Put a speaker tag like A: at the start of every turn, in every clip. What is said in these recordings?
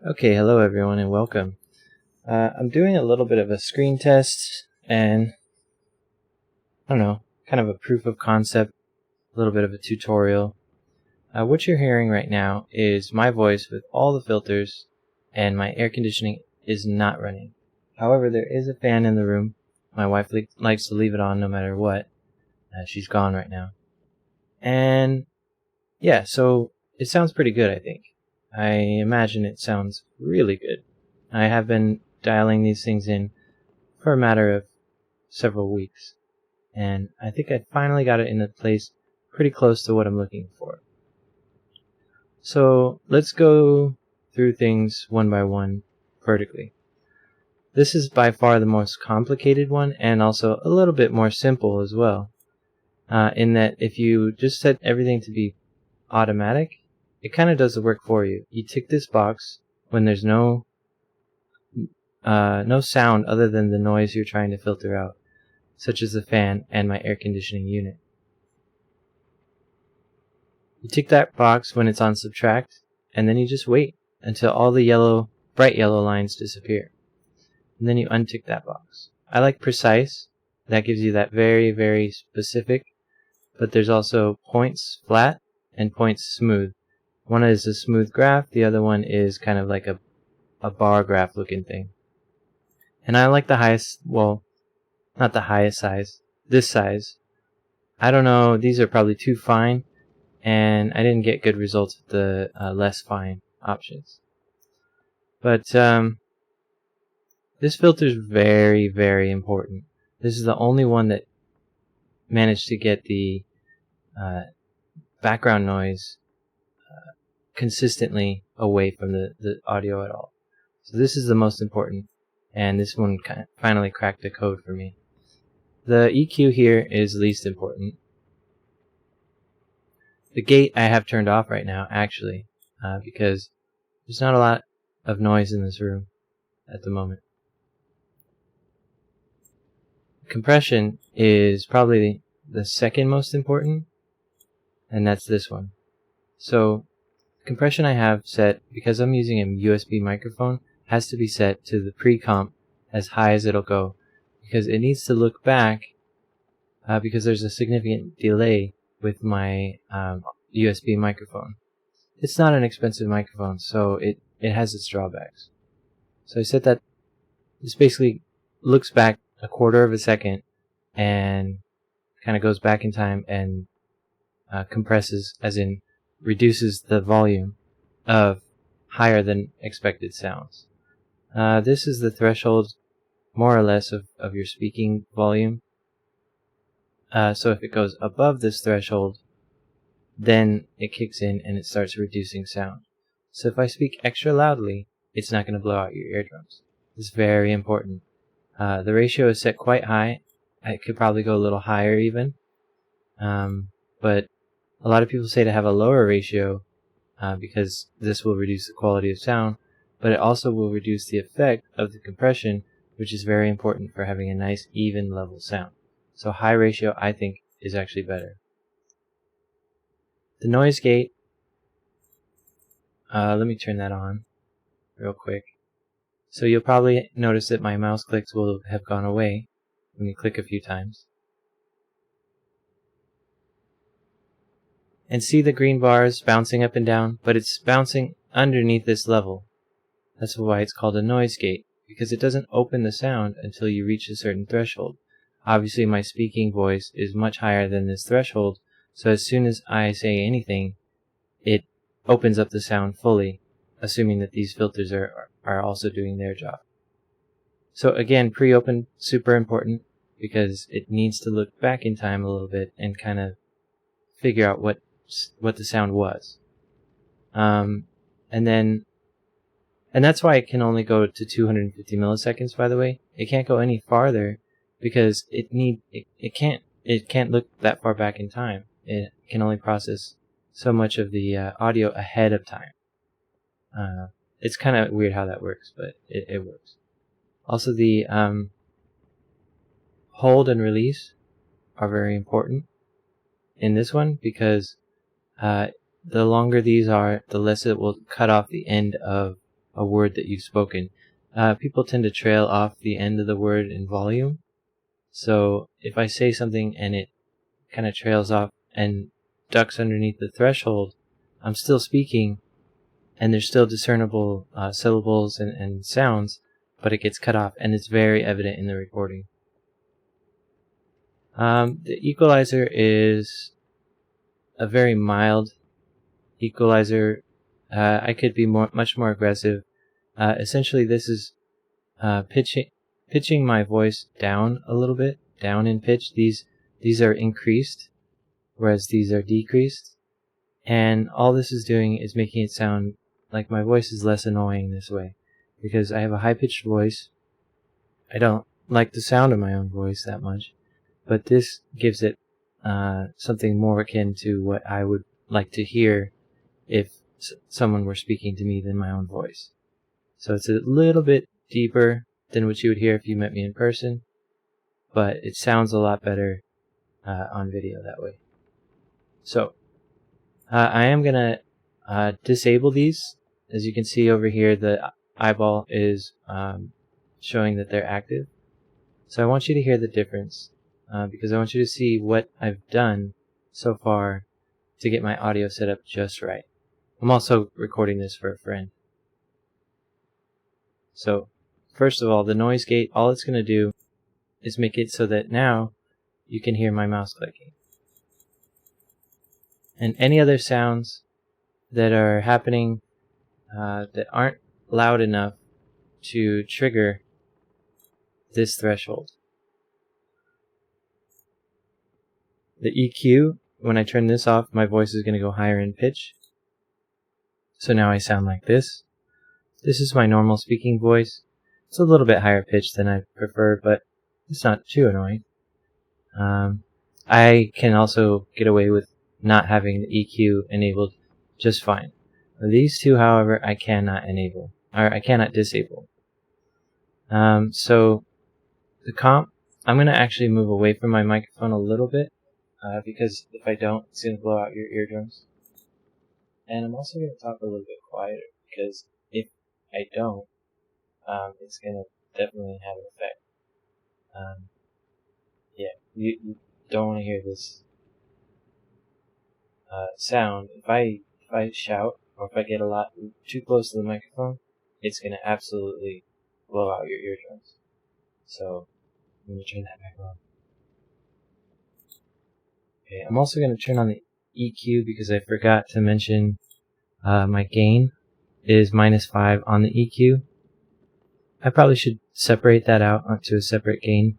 A: Okay, hello everyone and welcome. I'm doing a little bit of a screen test and, I don't know, kind of a proof of concept, a little bit of a tutorial. What you're hearing right now is my voice with all the filters and my air conditioning is not running. However, there is a fan in the room. My wife likes to leave it on no matter what. She's gone right now. And yeah, so it sounds pretty good, I think. I imagine it sounds really good. I have been dialing these things in for a matter of several weeks, and I think I finally got it in a place pretty close to what I'm looking for. So let's go through things one by one vertically. This is by far the most complicated one and also a little bit more simple as well, in that if you just set everything to be automatic, it kind of does the work for you. You tick this box when there's no sound other than the noise you're trying to filter out, such as the fan and my air conditioning unit. You tick that box when it's on subtract, and then you just wait until all the bright yellow lines disappear. And then you untick that box. I like precise. That gives you that very, very specific, but there's also points flat and points smooth. One is a smooth graph, the other one is kind of like a bar graph looking thing. And I like the highest, well, not the highest size, this size. I don't know, these are probably too fine, and I didn't get good results with the less fine options. But this filter is very, very important. This is the only one that managed to get the background noise consistently away from the audio at all. So this is the most important, and this one finally cracked the code for me. The EQ here is least important. The gate I have turned off right now, actually, because there's not a lot of noise in this room at the moment. Compression is probably the second most important, and that's this one. So compression I have set, because I'm using a USB microphone, has to be set to the pre-comp as high as it'll go, because it needs to look back, because there's a significant delay with my USB microphone. It's not an expensive microphone, so it has its drawbacks. So I set that this basically looks back a quarter of a second and kind of goes back in time and compresses, as in reduces the volume of higher than expected sounds. This is the threshold, more or less, of your speaking volume. So if it goes above this threshold, then it kicks in and it starts reducing sound. So if I speak extra loudly, it's not going to blow out your eardrums. It's very important. The ratio is set quite high. I could probably go a little higher even. But a lot of people say to have a lower ratio because this will reduce the quality of sound, but it also will reduce the effect of the compression, which is very important for having a nice even level sound. So high ratio, I think, is actually better. The noise gate, let me turn that on real quick. So you'll probably notice that my mouse clicks will have gone away when you click a few times. And see the green bars bouncing up and down, but it's bouncing underneath this level. That's why it's called a noise gate, because it doesn't open the sound until you reach a certain threshold. Obviously my speaking voice is much higher than this threshold, so as soon as I say anything, it opens up the sound fully, assuming that these filters are also doing their job. So again, pre-open, super important, because it needs to look back in time a little bit and kind of figure out what the sound was. And that's why it can only go to 250 milliseconds, by the way. It can't go any farther because it can't look that far back in time. It can only process so much of the audio ahead of time. It's kind of weird how that works, but it works. Also, the hold and release are very important in this one, because the longer these are, the less it will cut off the end of a word that you've spoken. People tend to trail off the end of the word in volume. So if I say something and it kind of trails off and ducks underneath the threshold, I'm still speaking, and there's still discernible syllables and sounds, but it gets cut off, and it's very evident in the recording. The equalizer is a very mild equalizer. I could be much more aggressive. Essentially, this is pitching my voice down a little bit, down in pitch. These are increased, whereas these are decreased. And all this is doing is making it sound like my voice is less annoying this way, because I have a high-pitched voice. I don't like the sound of my own voice that much, but this gives it something more akin to what I would like to hear if someone were speaking to me than my own voice. So it's a little bit deeper than what you would hear if you met me in person, but it sounds a lot better on video that way. So I am going to disable these. As you can see over here, the eyeball is showing that they're active. So I want you to hear the difference because I want you to see what I've done so far to get my audio set up just right. I'm also recording this for a friend. So first of all, the noise gate, all it's going to do is make it so that now you can hear my mouse clicking. And any other sounds that are happening that aren't loud enough to trigger this threshold. The EQ, when I turn this off, my voice is going to go higher in pitch. So now I sound like this. This is my normal speaking voice. It's a little bit higher pitched than I prefer, but it's not too annoying. I can also get away with not having the EQ enabled just fine. These two, however, I cannot enable, or I cannot disable. So the comp, I'm going to actually move away from my microphone a little bit, because if I don't, it's going to blow out your eardrums. And I'm also going to talk a little bit quieter, because if I don't, it's going to definitely have an effect. Yeah, you don't want to hear this sound. If I shout, or if I get a lot too close to the microphone, it's going to absolutely blow out your eardrums. So I'm going to turn that back on. Okay, I'm also going to turn on the EQ because I forgot to mention my gain is -5 on the EQ. I probably should separate that out onto a separate gain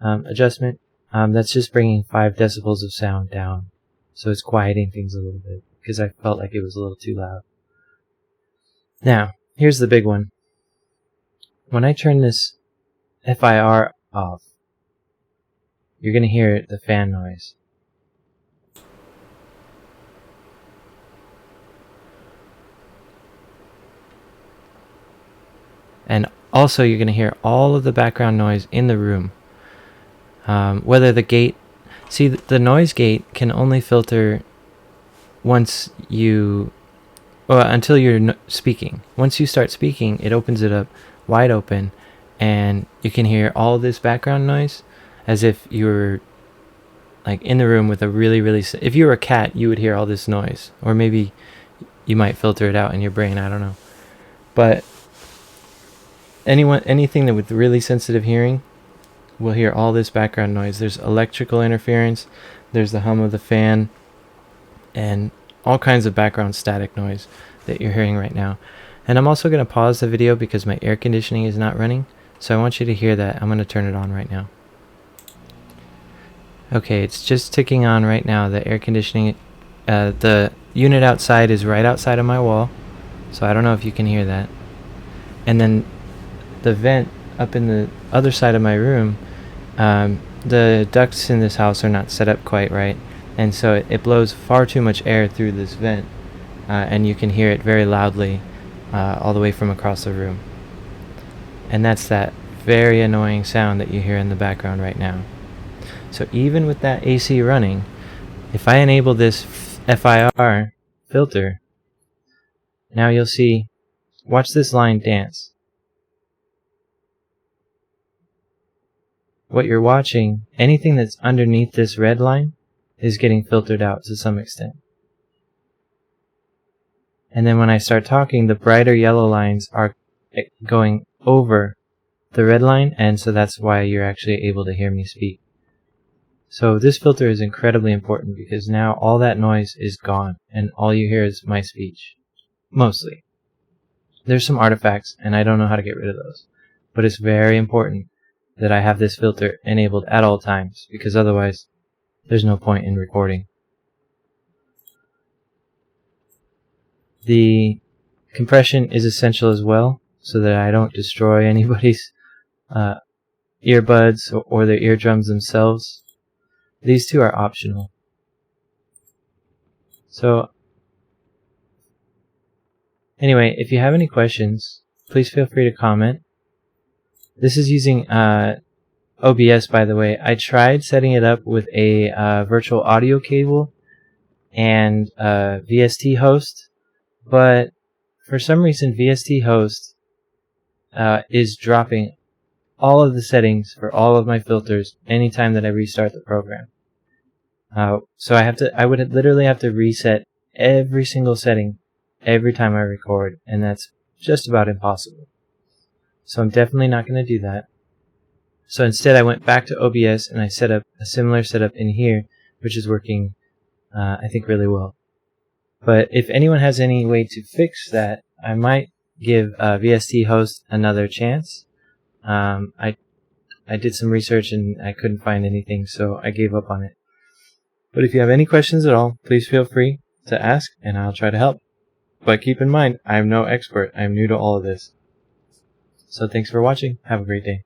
A: adjustment. That's just bringing 5 decibels of sound down. So it's quieting things a little bit because I felt like it was a little too loud. Now, here's the big one. When I turn this FIR off, you're going to hear the fan noise. And also you're going to hear all of the background noise in the room. Whether the gate... See, the noise gate can only filter once you... Well, until you're speaking. Once you start speaking, it opens it up wide open, and you can hear all this background noise as if you were like in the room with a really, really... If you were a cat, you would hear all this noise. Or maybe you might filter it out in your brain, I don't know. But anything that with really sensitive hearing will hear all this background noise. There's electrical interference, there's the hum of the fan, and all kinds of background static noise that you're hearing right now. And I'm also going to pause the video because my air conditioning is not running, so I want you to hear that. I'm going to turn it on right now. Okay, it's just ticking on right now. The air conditioning, the unit outside is right outside of my wall, so I don't know if you can hear that. And then the vent up in the other side of my room, the ducts in this house are not set up quite right, and so it blows far too much air through this vent, and you can hear it very loudly all the way from across the room. And that's that very annoying sound that you hear in the background right now. So even with that AC running, if I enable this FIR filter, now you'll see watch this line dance. What you're watching, anything that's underneath this red line is getting filtered out to some extent. And then when I start talking, the brighter yellow lines are going over the red line, and so that's why you're actually able to hear me speak. So this filter is incredibly important because now all that noise is gone and all you hear is my speech. Mostly. There's some artifacts and I don't know how to get rid of those. But it's very important that I have this filter enabled at all times because otherwise there's no point in recording. The compression is essential as well so that I don't destroy anybody's earbuds or their eardrums themselves. These two are optional. So anyway, if you have any questions, please feel free to comment. This is using OBS, by the way. I tried setting it up with a virtual audio cable and VST host, but for some reason VST host is dropping all of the settings for all of my filters anytime that I restart the program. So I would literally have to reset every single setting every time I record, and that's just about impossible. So I'm definitely not going to do that. So instead I went back to OBS and I set up a similar setup in here, which is working, I think, really well. But if anyone has any way to fix that, I might give VST host another chance. I did some research and I couldn't find anything, so I gave up on it. But if you have any questions at all, please feel free to ask and I'll try to help. But keep in mind, I am no expert. I am new to all of this. So thanks for watching. Have a great day.